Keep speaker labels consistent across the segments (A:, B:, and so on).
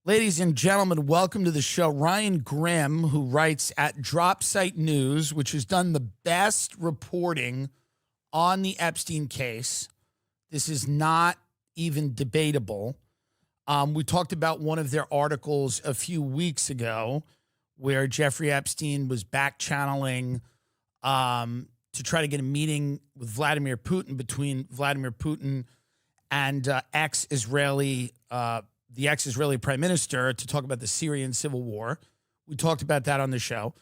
A: Ladies and gentlemen, welcome to the show. Ryan Grimm, who writes at Dropsite News, which has done the best reporting on the Epstein case. This is not even debatable. We talked about one of their articles a few weeks ago where Jeffrey Epstein was back channeling to try to get a meeting with Vladimir Putin, between Vladimir Putin and the ex-Israeli prime minister, to talk about the Syrian civil war. We talked about that on the show.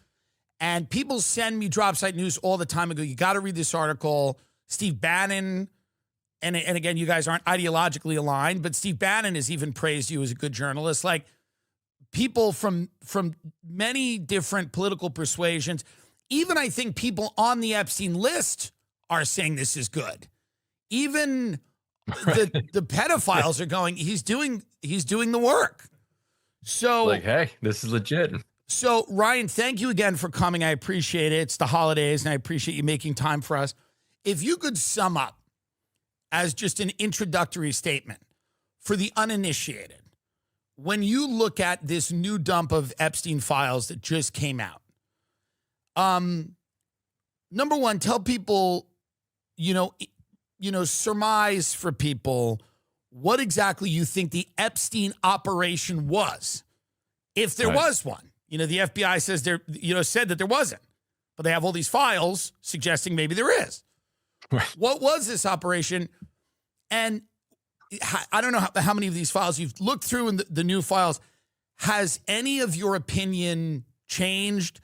A: And people send me Dropsite News all the time and go, you got to read this article. Steve Bannon, and again, you guys aren't ideologically aligned, but Steve Bannon has even praised you as a good journalist. Like, people from many different political persuasions, even I think people on the Epstein list are saying this is good. Even the pedophiles are going, he's doing the work. So,
B: like, hey, this is legit.
A: So, Ryan, thank you again for coming. I appreciate it. It's the holidays, and I appreciate you making time for us. If you could sum up as just an introductory statement for the uninitiated, when you look at this new dump of Epstein files that just came out, number one, tell people, surmise for people what exactly you think the Epstein operation was, if there was one. The FBI says said that there wasn't, but they have all these files suggesting maybe there is. Right. What was this operation? And I don't know how many of these files you've looked through in the new files. Has any of your opinion changed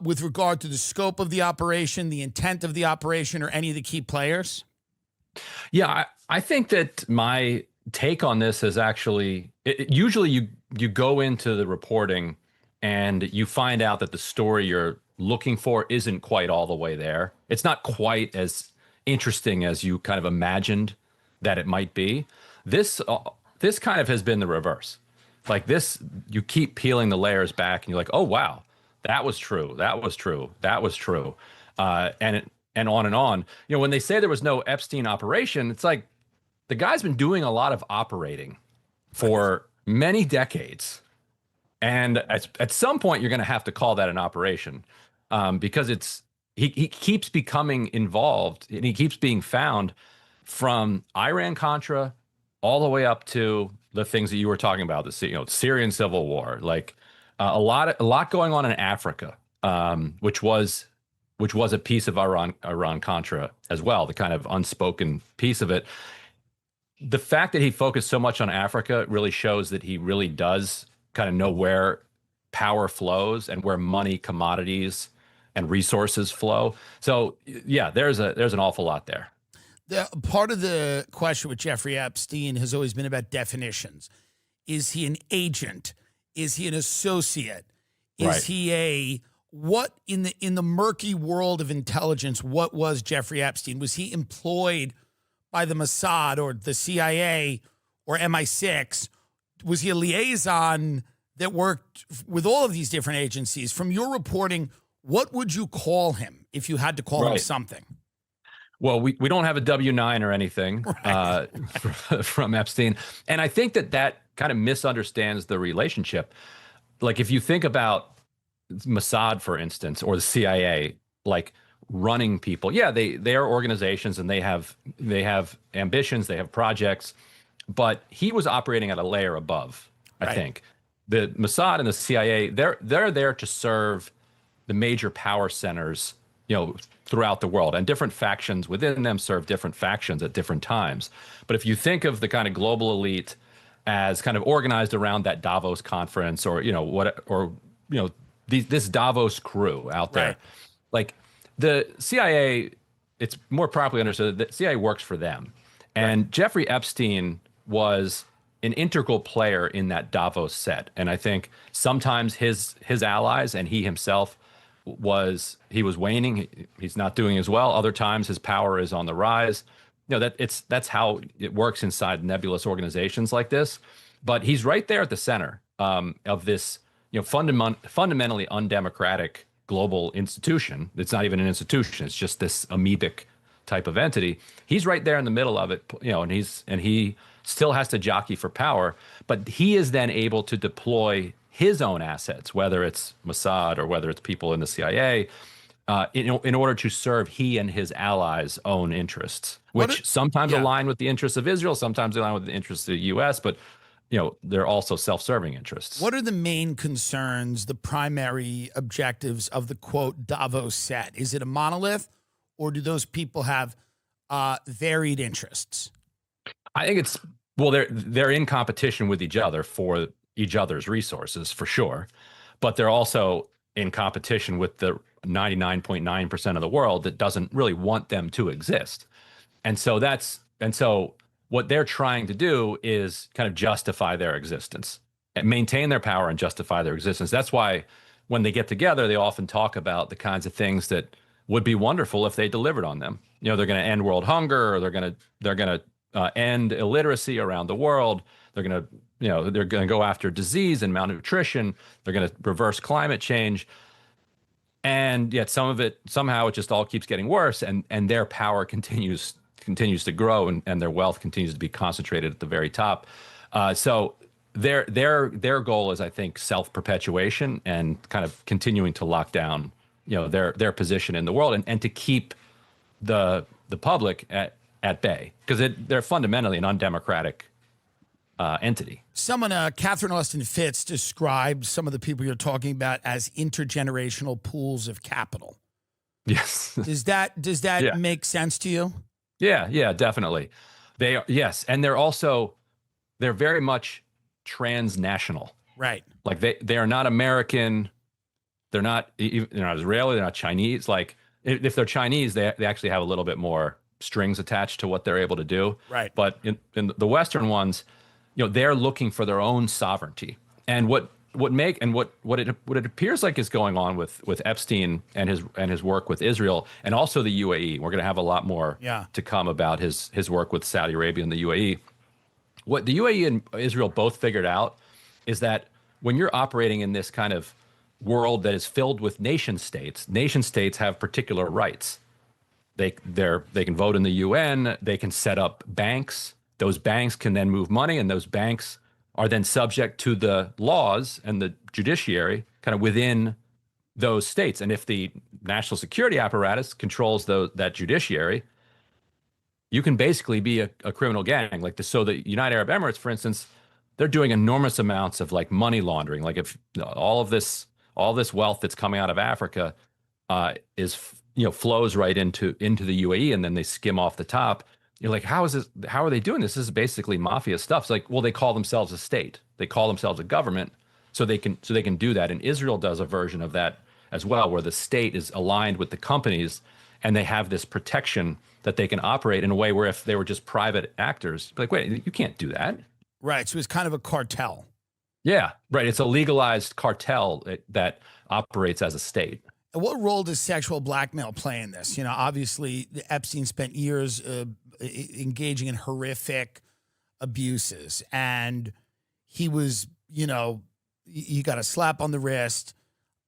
A: with regard to the scope of the operation, the intent of the operation, or any of the key players?
B: Yeah, I think that my take on this is actually, usually you go into the reporting and you find out that the story you're looking for isn't quite all the way there. It's not quite as interesting as you kind of imagined that it might be. This kind of has been the reverse. Like this, you keep peeling the layers back and you're like, oh, wow, that was true. That was true. That was true. And on and on. When they say there was no Epstein operation, it's like the guy's been doing a lot of operating for many decades. And at some point, you're going to have to call that an operation because he keeps becoming involved and he keeps being found from Iran-Contra all the way up to the things that you were talking about, the Syrian civil war, like a lot going on in Africa, which was a piece of Iran-Contra as well, the kind of unspoken piece of it. The fact that he focused so much on Africa really shows that he really does kind of know where power flows and where money, commodities, and resources flow. So yeah, there's an awful lot there.
A: Part of the question with Jeffrey Epstein has always been about definitions. Is he an agent? Is he an associate? Is he what in the murky world of intelligence, what was Jeffrey Epstein? Was he employed by the Mossad or the CIA or MI6? Was he a liaison that worked with all of these different agencies? From your reporting, what would you call him if you had to call him something?
B: Well, we don't have a W-9 or anything from Epstein. And I think that kind of misunderstands the relationship. Like if you think about Mossad, for instance, or the CIA, like running people, they are organizations and they have ambitions, they have projects, but he was operating at a layer above. I think the Mossad and the CIA, they're there to serve the major power centers, throughout the world, and different factions within them serve different factions at different times. But if you think of the kind of global elite as kind of organized around that Davos conference, or this Davos crew out there, like the CIA, it's more properly understood that CIA works for them. And Jeffrey Epstein was an integral player in that Davos set. And I think sometimes his allies and he himself was waning. He's not doing as well. Other times his power is on the rise. That's how it works inside nebulous organizations like this. But he's right there at the center of this, fundamentally undemocratic global institution. It's not even an institution. It's just this amoebic type of entity. He's right there in the middle of it, and he still has to jockey for power, but he is then able to deploy his own assets, whether it's Mossad or whether it's people in the CIA, in order to serve he and his allies' own interests, which sometimes align with the interests of Israel, sometimes align with the interests of the U.S., but they're also self-serving interests.
A: What are the main concerns, the primary objectives of the, quote, Davos set? Is it a monolith, or do those people have varied interests?
B: I think it's, well, they're in competition with each other for each other's resources, for sure, but they're also in competition with the 99.9% of the world that doesn't really want them to exist. And so what they're trying to do is kind of justify their existence and maintain their power and justify their existence. That's why when they get together, they often talk about the kinds of things that would be wonderful if they delivered on them. They're going to end world hunger, or they're going to end illiteracy around the world. They're going to go after disease and malnutrition. They're going to reverse climate change. And yet somehow it just all keeps getting worse, and their power continues to grow, and their wealth continues to be concentrated at the very top. So their goal is, I think, self-perpetuation and kind of continuing to lock down, their position in the world, and to keep the public at bay, because they're fundamentally an undemocratic entity.
A: Someone, Catherine Austin Fitz, described some of the people you're talking about as intergenerational pools of capital.
B: Yes.
A: Does that make sense to you?
B: Yeah, definitely. They are, yes, and they're very much transnational.
A: Right.
B: Like they are not American. They're not Israeli. They're not Chinese. Like if they're Chinese, they actually have a little bit more strings attached to what they're able to do.
A: Right.
B: But in the Western ones, they're looking for their own sovereignty. And what it appears like is going on with Epstein and his work with Israel, and also the UAE. We're going to have a lot more to come about his work with Saudi Arabia and the UAE. What the UAE and Israel both figured out is that when you're operating in this kind of world that is filled with nation states have particular rights. They can vote in the UN. They can set up banks. Those banks can then move money, and those banks are then subject to the laws and the judiciary kind of within those states. And if the national security apparatus controls that judiciary, you can basically be a criminal gang. So the United Arab Emirates, for instance, they're doing enormous amounts of money laundering. Like if all this wealth that's coming out of Africa flows right into the UAE, and then they skim off the top. You're like, how are they doing this? This is basically mafia stuff. It's like, well, they call themselves a state. They call themselves a government, so they can do that. And Israel does a version of that as well, where the state is aligned with the companies, and they have this protection that they can operate in a way where if they were just private actors, like, wait, you can't do that.
A: Right. So it's kind of a cartel.
B: Yeah, right. It's a legalized cartel that operates as a state.
A: And what role does sexual blackmail play in this? Obviously, Epstein spent years engaging in horrific abuses, and he was, he got a slap on the wrist.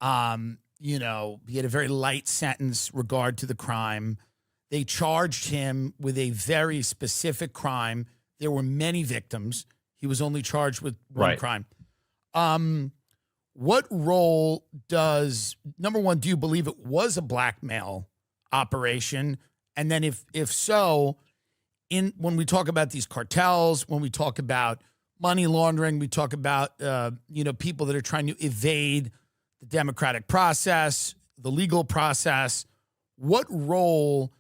A: He had a very light sentence regard to the crime. They charged him with a very specific crime. There were many victims. He was only charged with one crime. What role does, number one, do you believe it was a blackmail operation? And then if so, when we talk about these cartels, when we talk about money laundering, we talk about, people that are trying to evade the democratic process, the legal process, what role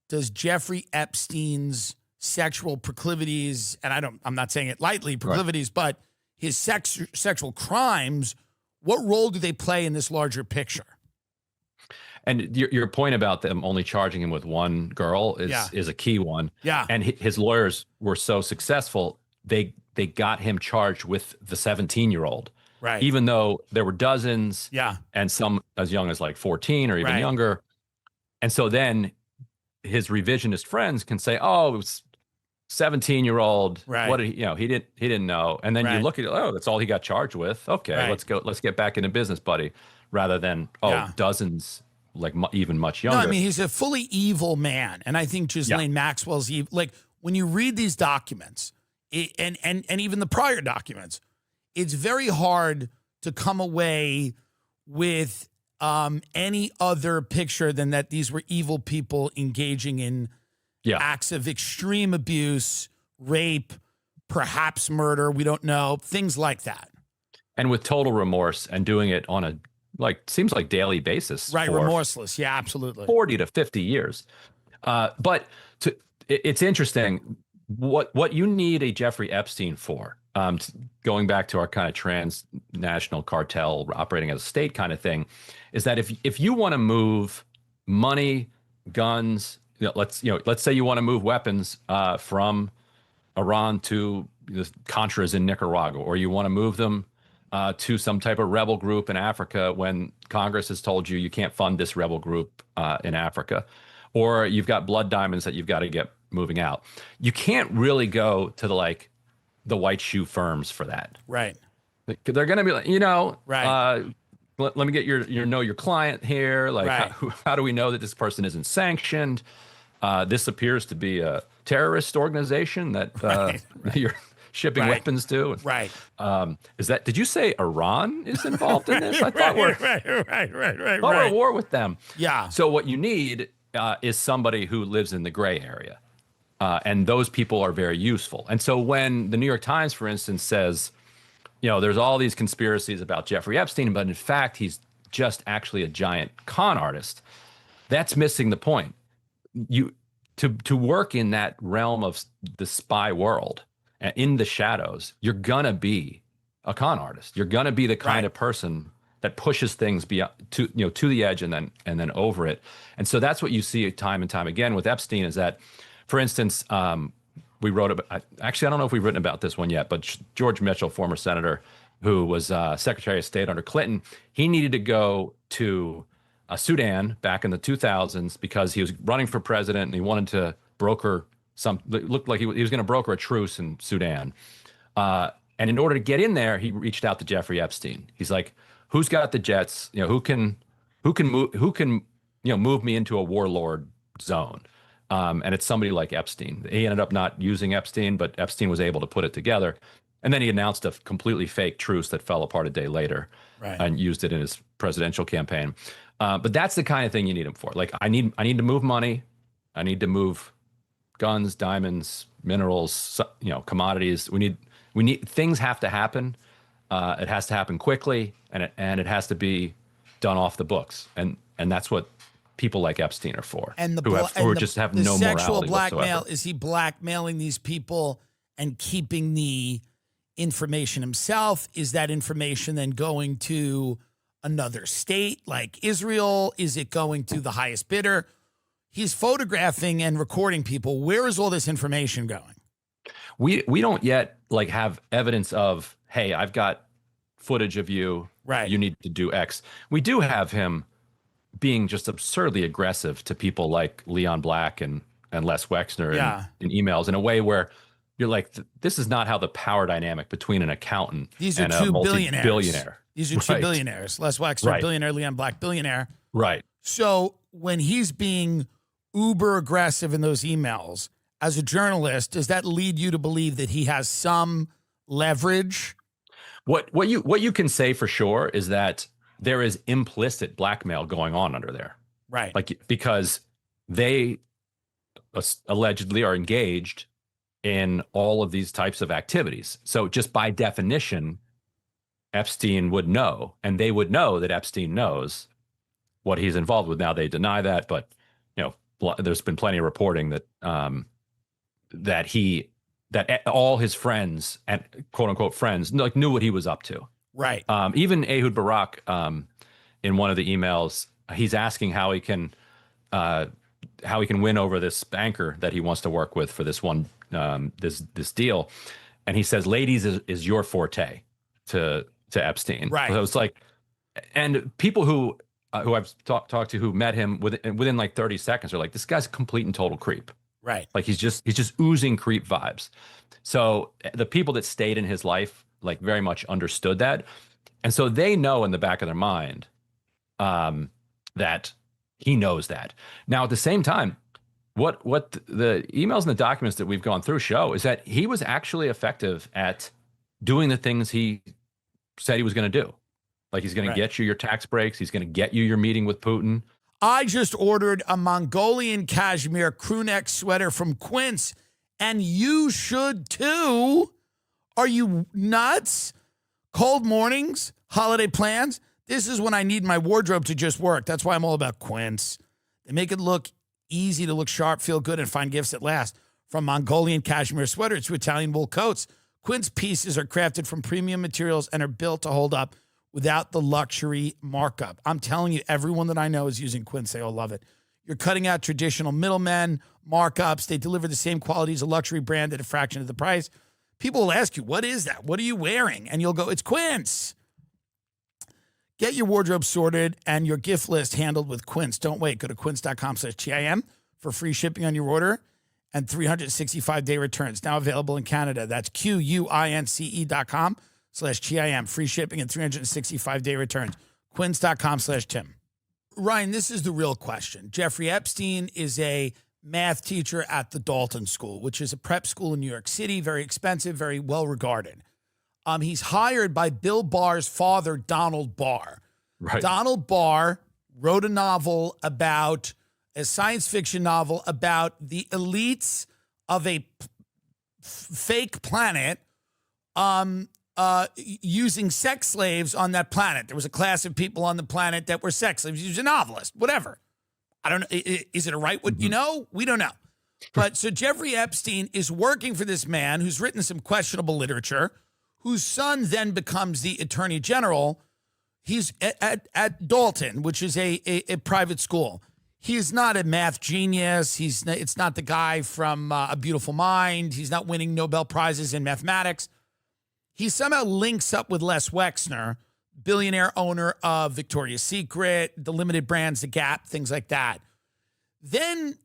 A: does Jeffrey Epstein's sexual proclivities, and I'm not saying it lightly, proclivities, but his sexual crimes, what role do they play in this larger picture?
B: And your point about them only charging him with one girl is a key one.
A: Yeah.
B: And his lawyers were so successful, they got him charged with the 17-year-old.
A: Right.
B: Even though there were dozens.
A: Yeah.
B: And some as young as 14 or even younger. And so then his revisionist friends can say, oh, it was 17-year-old.
A: Right.
B: What did he didn't know. And then you look at it, oh, that's all he got charged with. Okay, let's get back into business, buddy. Rather than dozens, even much younger.
A: No, I mean, he's a fully evil man. And I think Ghislaine Maxwell's evil. When you read these documents, And even the prior documents. It's very hard to come away with any other picture than that these were evil people engaging in acts of extreme abuse, rape, perhaps murder. We don't know. Things like that. And
B: with total remorse and doing it on a, seems like daily basis.
A: Right. Remorseless. Yeah, absolutely.
B: 40 to 50 years. But it's interesting what you need a Jeffrey Epstein for. Going back to our kind of transnational cartel operating as a state kind of thing, is that if you want to move money, guns, let's say you want to move weapons from Iran to the Contras in Nicaragua, or you want to move them to some type of rebel group in Africa when Congress has told you can't fund this rebel group in Africa, or you've got blood diamonds that you've got to get moving out. You can't really go to the white shoe firms for that.
A: Right.
B: They're going to be like, right. Let me get your client here. Like, right. How do we know that this person isn't sanctioned? This appears to be a terrorist organization that right. You're shipping right. weapons to.
A: Right.
B: Did you say Iran is involved in this? I thought we're at war with them.
A: Yeah.
B: So what you need is somebody who lives in the gray area. And those people are very useful. And so when the New York Times, for instance, says, there's all these conspiracies about Jeffrey Epstein, but in fact, he's just actually a giant con artist, that's missing the point. To work in that realm of the spy world, in the shadows, you're going to be a con artist. You're going to be the kind right. of person that pushes things beyond to the edge and then over it. And so that's what you see time and time again with Epstein, is that, for instance, we wrote about, actually, I don't know if we've written about this one yet, but George Mitchell, former senator who was Secretary of State under Clinton, he needed to go to Sudan back in the 2000s because he was running for president and he wanted to broker it looked like he was going to broker a truce in Sudan. And in order to get in there, he reached out to Jeffrey Epstein. He's like, who's got the jets? Who can move me into a warlord zone? And it's somebody like Epstein. He ended up not using Epstein, but Epstein was able to put it together. And then he announced a completely fake truce that fell apart a day later, right. and used it in his presidential campaign. But that's the kind of thing you need him for. Like, I need to move money. I need to move guns, diamonds, minerals, commodities. We need things have to happen. It has to happen quickly, and it has to be done off the books. And that's what people like Epstein are for,
A: and
B: who just have no
A: sexual
B: morality
A: blackmail.
B: whatsoever.
A: Is he blackmailing these people and keeping the information himself? Is that information then going to another state like Israel? Is it going to the highest bidder? He's photographing and recording people. Where is all this information going?
B: We don't yet have evidence of, hey, I've got footage of you.
A: Right.
B: You need to do X. We do have him being just absurdly aggressive to people like Leon Black and Les Wexner in emails in a way where you're like, this is not how the power dynamic between an accountant and a multi-billionaire.
A: These are two billionaires. Les Wexner, billionaire. Leon Black, billionaire.
B: Right.
A: So when he's being uber aggressive in those emails, as a journalist, does that lead you to believe that he has some leverage?
B: What you can say for sure is that there is implicit blackmail going on under there.
A: Right.
B: Because they allegedly are engaged in all of these types of activities. So just by definition, Epstein would know, and they would know that Epstein knows what he's involved with. Now they deny that, but there's been plenty of reporting that that all his friends and quote unquote friends knew what he was up to.
A: Right.
B: Even Ehud Barak, in one of the emails, he's asking how he can win over this banker that he wants to work with for this one this deal, and he says, "Ladies is your forte," to Epstein.
A: Right.
B: So it's like, and people who I've talked to who met him within 30 seconds are like, this guy's a complete and total creep.
A: Right.
B: Like he's just oozing creep vibes. So the people that stayed in his life very much understood that. And so they know in the back of their mind that he knows that. Now, at the same time, what the emails and the documents that we've gone through show is that he was actually effective at doing the things he said he was going to do. Like he's going to get you your tax breaks. He's going to get you your meeting with Putin.
A: I just ordered a Mongolian cashmere crew neck sweater from Quince, and you should too. Are you nuts? Cold mornings, holiday plans. This is when I need my wardrobe to just work. That's why I'm all about Quince. They make it look easy to look sharp, feel good, and find gifts that last. From Mongolian cashmere sweaters to Italian wool coats, Quince pieces are crafted from premium materials and are built to hold up without the luxury markup. I'm telling you, everyone that I know is using Quince. They all love it. You're cutting out traditional middlemen, markups. They deliver the same quality as a luxury brand at a fraction of the price. People will ask you, what is that? What are you wearing? And you'll go, it's Quince. Get your wardrobe sorted and your gift list handled with Quince. Don't wait. Go to quince.com/TIM for free shipping on your order and 365-day returns. Now available in Canada. That's QUINCE.com/TIM. Free shipping and 365-day returns. Quince.com/Tim. Ryan, this is the real question. Jeffrey Epstein is a math teacher at the Dalton School, which is a prep school in New York City, very expensive, very well regarded. He's hired by Bill Barr's father, Donald Barr.
B: Right.
A: Donald Barr wrote a science fiction novel about the elites of a fake planet using sex slaves on that planet. There was a class of people on the planet that were sex slaves. He was a novelist, whatever. I don't know. Is it a right? What you know? We don't know. But so Jeffrey Epstein is working for this man who's written some questionable literature, whose son then becomes the attorney general. He's at Dalton, which is a private school. He is not a math genius. It's not the guy from A Beautiful Mind. He's not winning Nobel Prizes in mathematics. He somehow links up with Les Wexner, billionaire owner of Victoria's Secret, the limited brands, The Gap, things like that. Then,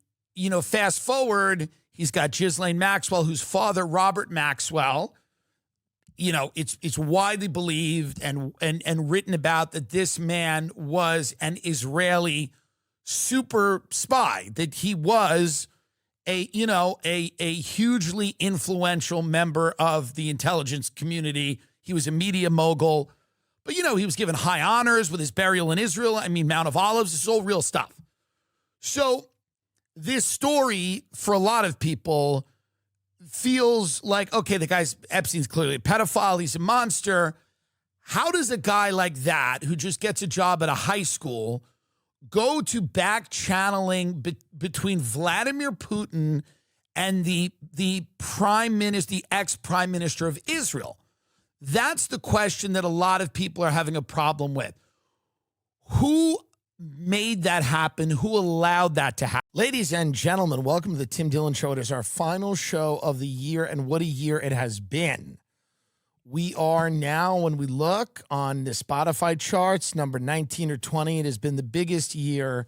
A: fast forward, he's got Ghislaine Maxwell, whose father, Robert Maxwell, it's widely believed and written about that this man was an Israeli super spy, that he was a hugely influential member of the intelligence community. He was a media mogul, but he was given high honors with his burial in Israel. Mount of Olives, this is all real stuff. So this story for a lot of people feels like, okay, the guy's Epstein's clearly a pedophile. He's a monster. How does a guy like that, who just gets a job at a high school, go to back channeling between Vladimir Putin and the prime minister, the ex-prime minister of Israel? That's the question that a lot of people are having a problem with. Who made that happen? Who allowed that to happen? Ladies and gentlemen, welcome to the Tim Dillon Show. It is our final show of the year, and what a year it has been. We are now, when we look on the Spotify charts, number 19 or 20. It has been the biggest year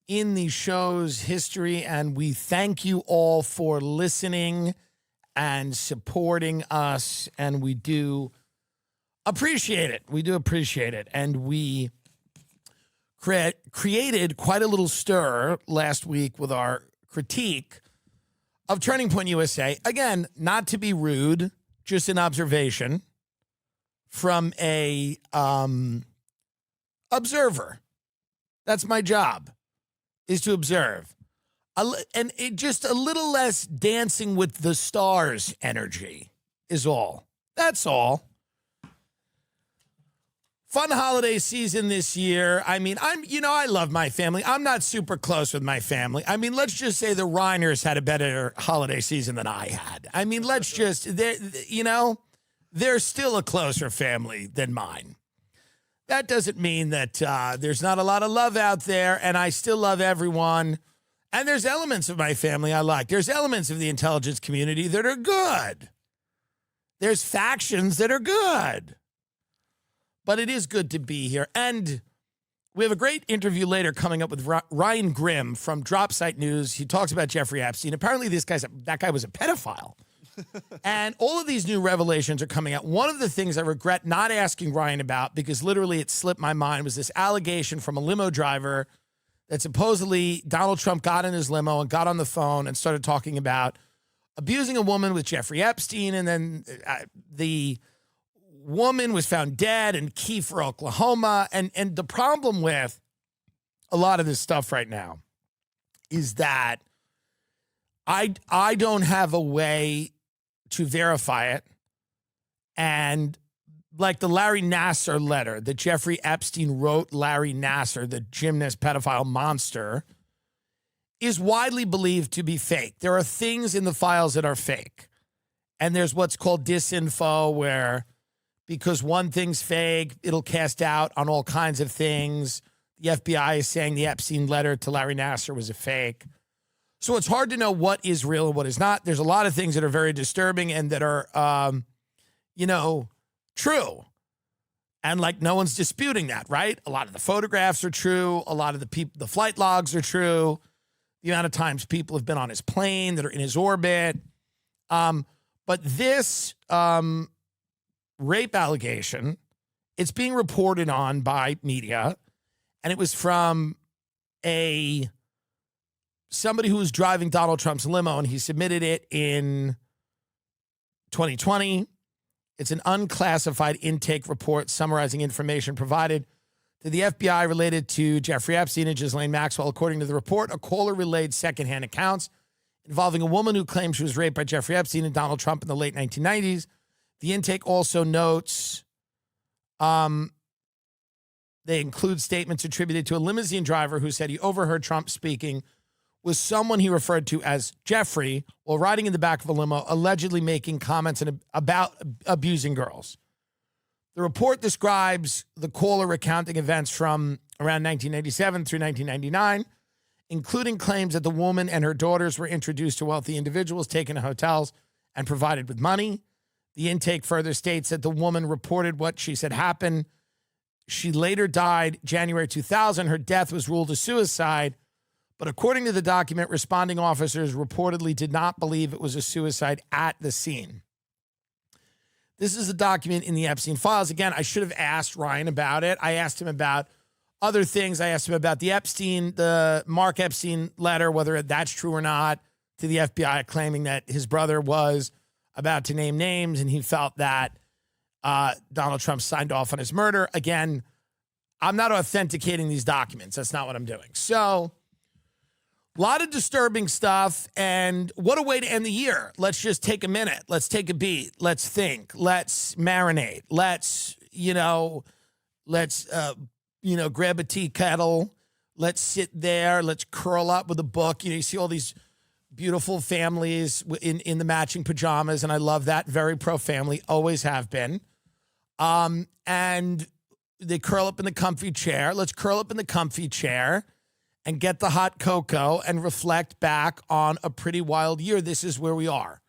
A: in the show's history, and we thank you all for listening and supporting us, and we do appreciate it. We do appreciate it, and we created quite a little stir last week with our critique of Turning Point USA. Again, not to be rude, just an observation from a observer. That's my job, is to observe. And it just a little less dancing with the stars energy is all. That's all. Fun holiday season this year. I love my family. I'm not super close with my family. Let's just say the Reiners had a better holiday season than I had. They're still a closer family than mine. That doesn't mean that there's not a lot of love out there, and I still love everyone. And there's elements of my family I like. There's elements of the intelligence community that are good. There's factions that are good. But it is good to be here. And we have a great interview later coming up with Ryan Grimm from Drop Site News. He talks about Jeffrey Epstein. Apparently that guy was a pedophile. And all of these new revelations are coming out. One of the things I regret not asking Ryan about, because literally it slipped my mind, was this allegation from a limo driver that supposedly Donald Trump got in his limo and got on the phone and started talking about abusing a woman with Jeffrey Epstein. And then the woman was found dead in Kiefer, Oklahoma. And the problem with a lot of this stuff right now is that I don't have a way to verify it. And like the Larry Nassar letter that Jeffrey Epstein wrote Larry Nassar, the gymnast pedophile monster, is widely believed to be fake. There are things in the files that are fake. And there's what's called disinfo, where because one thing's fake, it'll cast doubt on all kinds of things. The FBI is saying the Epstein letter to Larry Nassar was a fake. So it's hard to know what is real and what is not. There's a lot of things that are very disturbing and that are, true. And like no one's disputing that, right? A lot of the photographs are true. A lot of the flight logs are true. The amount of times people have been on his plane that are in his orbit. But this rape allegation, it's being reported on by media, and it was from somebody who was driving Donald Trump's limo, and he submitted it in 2020. It's an unclassified intake report summarizing information provided to the FBI related to Jeffrey Epstein and Ghislaine Maxwell. According to the report, a caller relayed secondhand accounts involving a woman who claimed she was raped by Jeffrey Epstein and Donald Trump in the late 1990s. The intake also notes they include statements attributed to a limousine driver who said he overheard Trump speaking with someone he referred to as Jeffrey while riding in the back of a limo, allegedly making comments about abusing girls. The report describes the caller recounting events from around 1997 through 1999, including claims that the woman and her daughters were introduced to wealthy individuals, taken to hotels, and provided with money. The intake further states that the woman reported what she said happened. She later died January 2000. Her death was ruled a suicide. But according to the document, responding officers reportedly did not believe it was a suicide at the scene. This is a document in the Epstein files. Again, I should have asked Ryan about it. I asked him about other things. I asked him about the Mark Epstein letter, whether that's true or not, to the FBI, claiming that his brother was about to name names and he felt that Donald Trump signed off on his murder. Again, I'm not authenticating these documents. That's not what I'm doing. So, a lot of disturbing stuff, and what a way to end the year. Let's just take a minute. Let's take a beat. Let's think. Let's marinate. Let's grab a tea kettle. Let's sit there. Let's curl up with a book. You see all these beautiful families in the matching pajamas, and I love that. Very pro-family, always have been. And they curl up in the comfy chair. Let's curl up in the comfy chair and get the hot cocoa and reflect back on a pretty wild year. This is where we are.